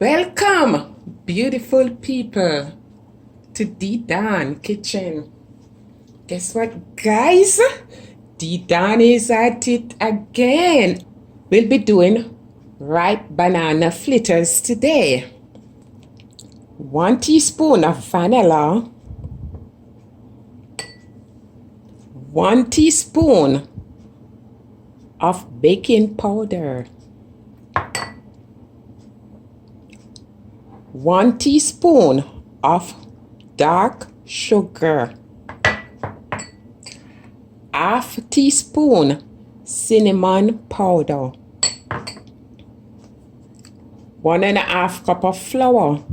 Welcome, beautiful people, to the Dan Kitchen. Guess what, guys? The Dan is at it again. We'll be doing ripe banana fritters today. 1 teaspoon of vanilla, 1 teaspoon of baking powder, 1 teaspoon of dark sugar, half teaspoon cinnamon powder, 1.5 cup of flour,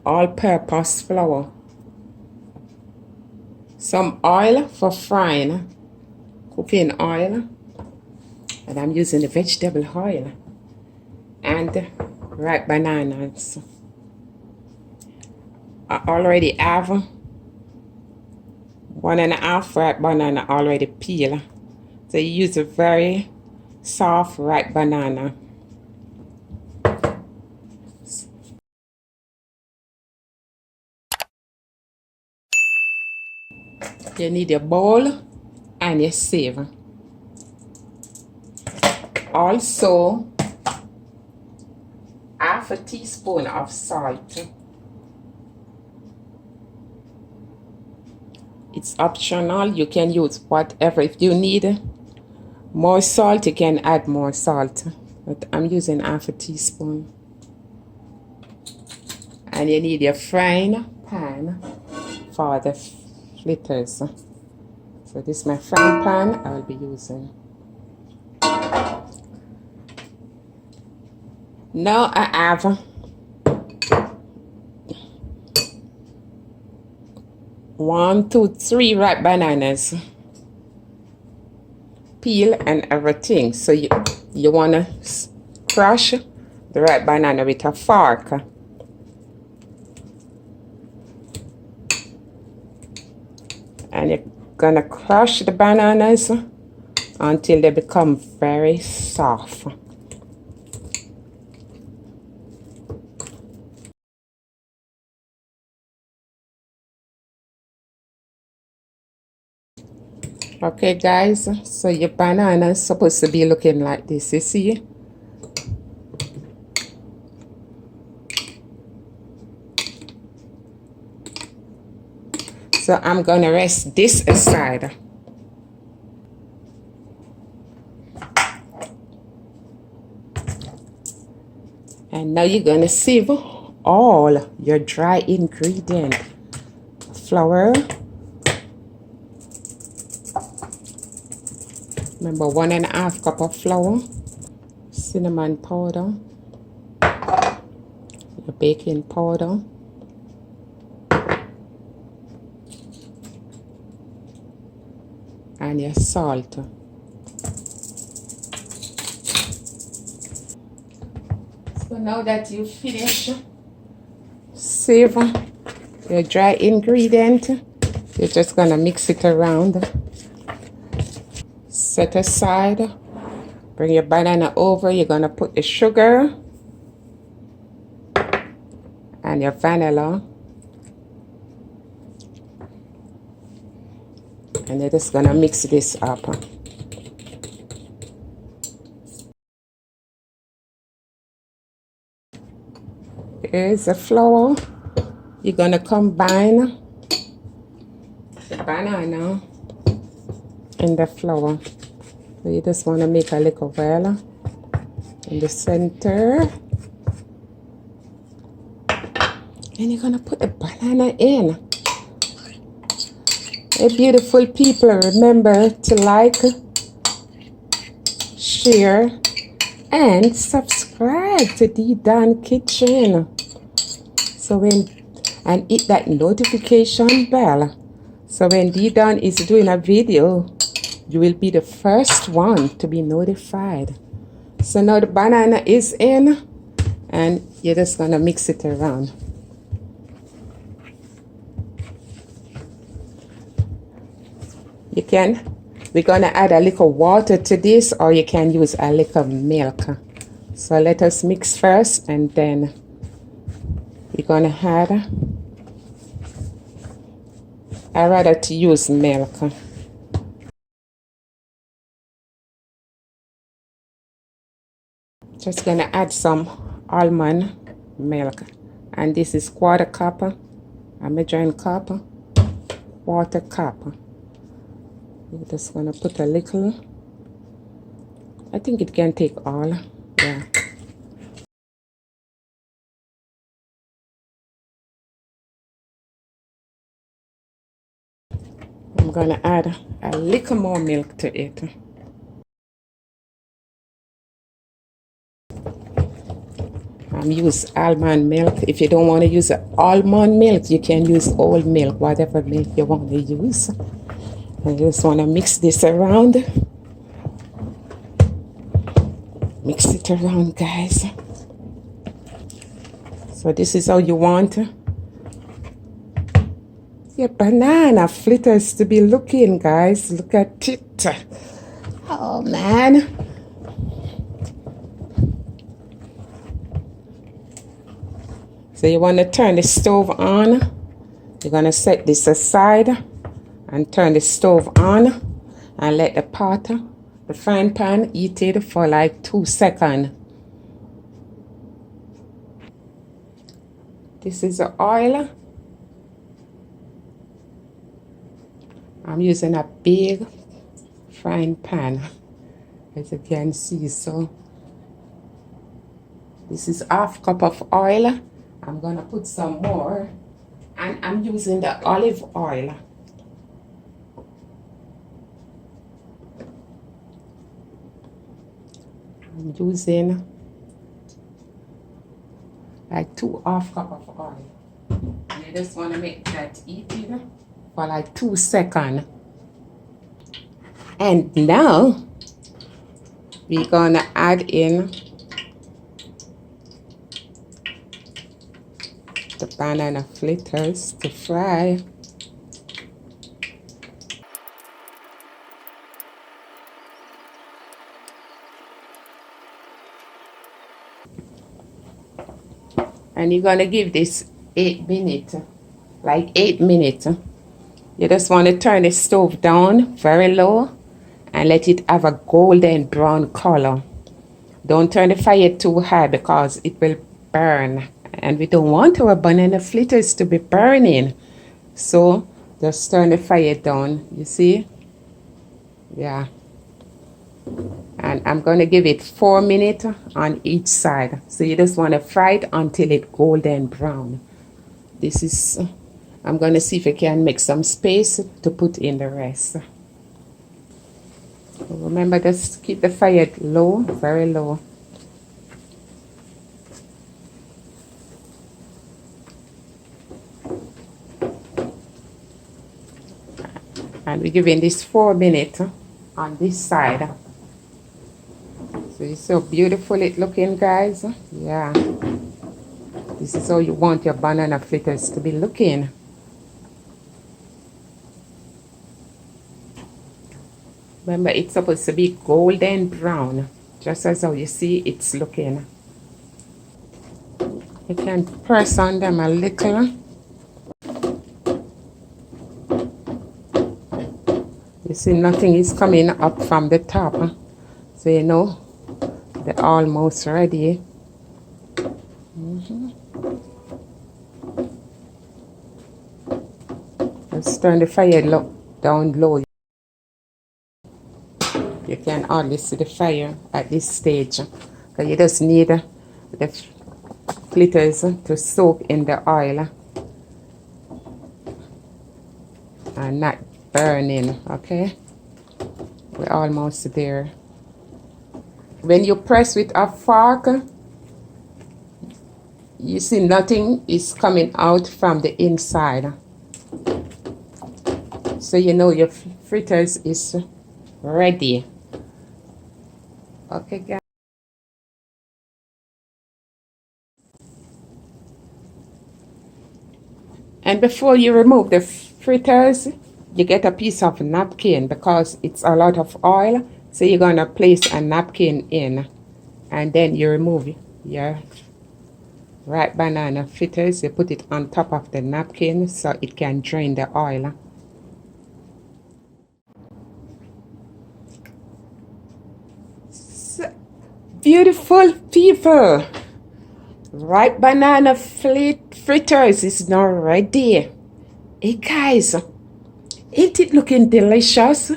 all-purpose flour, some oil for frying, cooking oil, and I'm using the vegetable oil, and ripe bananas. I already have 1.5 ripe banana already peeled. So you use a very soft ripe banana. You need your bowl and your sieve. Also, half a teaspoon of salt. It's optional. You can use whatever. If you need more salt, you can add more salt. But I'm using half a teaspoon. And you need your frying pan for the fritters. So this is my frying pan I will be using. Now I have 1, 2, 3 ripe bananas, peel and everything. So you want to crush the ripe banana with a fork. And you're gonna crush the bananas until they become very soft. Okay guys, so your banana is supposed to be looking like this, you see? So I'm gonna rest this aside. And now you're gonna sieve all your dry ingredient. Flour. Remember, 1.5 cup of flour, cinnamon powder, your baking powder, and your salt. So now that you finish sieve your dry ingredient, you're just gonna mix it around. Set aside. Bring your banana over. You're gonna put the sugar and your vanilla, and you're just gonna mix this up. Here's the flour. You're gonna combine the banana and the flour. So you just want to make a little well in the center. And you're gonna put the banana in. Hey beautiful people, remember to like, share, and subscribe to the Dan Kitchen. So and hit that notification bell. So when the Dan is doing a video, you will be the first one to be notified. So now the banana is in, and you're just gonna mix it around. We're gonna add a little water to this, or you can use a little milk. So let us mix first, and then we're gonna add, I rather to use milk. Just gonna add some almond milk, and this is quarter cup, a measuring cup, quarter cup. I'm just gonna put a little. I think it can take all. Yeah. I'm gonna add a little more milk to it. I'm use almond milk. If you don't want to use almond milk, you can use old milk, whatever milk you want to use. I just want to mix this around. Mix it around, guys. So this is how you want your banana fritters to be looking, guys. Look at it. Oh, man. So you want to turn the stove on. You're going to set this aside and turn the stove on and let the pot, the frying pan, heat it for like 2 seconds. This is the oil. I'm using a big frying pan, as you can see. So this is half cup of oil. I'm gonna put some more, and I'm using the olive oil. I'm using like 2 half cup of oil. And I just want to make that heated for like 2 seconds. And now we're gonna add in the banana fritters to fry. And you're gonna give this 8 minutes, like 8 minutes. You just want to turn the stove down very low and let it have a golden brown color. Don't turn the fire too high because it will burn, and we don't want our banana fritters to be burning. So just turn the fire down, you see? Yeah. And I'm going to give it 4 minutes on each side. So you just want to fry it until it's golden brown. This is, I'm going to see if I can make some space to put in the rest. Remember, just keep the fire low, very low. And we're giving this 4 minutes on this side. So it's so beautiful it looking, guys. Yeah. This is how you want your banana fritters to be looking. Remember, it's supposed to be golden brown, just as how you see it's looking. You can press on them a little. You see nothing is coming up from the top. So you know they're almost ready. Just turn the fire down low. You can hardly see the fire at this stage. Because you just need the fritters to soak in the oil and not burning, okay? We're almost there. When you press with a fork, you see nothing is coming out from the inside. So you know your fritters is ready. Okay, guys. And before you remove the fritters, you get a piece of napkin because it's a lot of oil. So you're going to place a napkin in And then you remove your ripe banana fritters. You put it on top of the napkin so it can drain the oil. So, beautiful people, ripe banana fritters is now ready. Hey guys, ain't it looking delicious?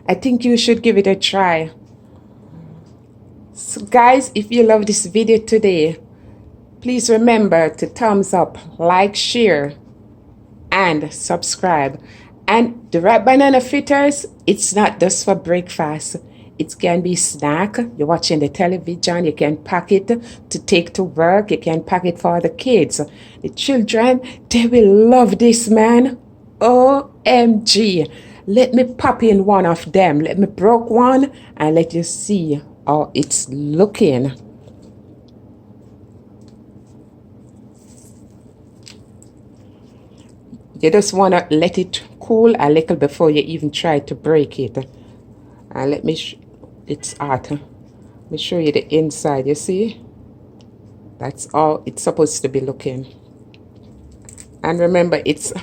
I think you should give it a try. So guys, if you love this video today, please remember to thumbs up, like, share, and subscribe. And the ripe banana fritters, it's not just for breakfast. It can be snack. You're watching the television, you can pack it to take to work. You can pack it for the kids. The children, they will love this, man. OMG. Let me pop in one of them. Let me broke one and let you see how it's looking. You just want to let it cool a little before you even try to break it. And let me, it's hot. Let me show you the inside, you see? That's all it's supposed to be looking. And remember, it's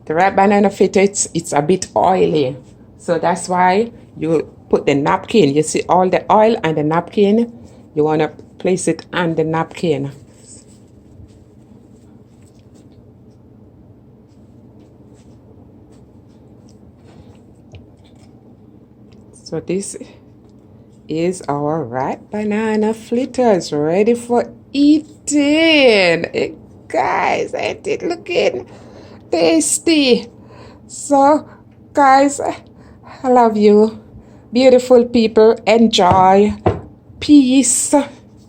the ripe banana fritter, it's a bit oily. So that's why you put the napkin. You see all the oil and the napkin? You want to place it on the napkin. So this is our ripe banana fritters ready for eating. Hey, guys, ain't it looking tasty? So, guys, I love you. Beautiful people, enjoy. Peace.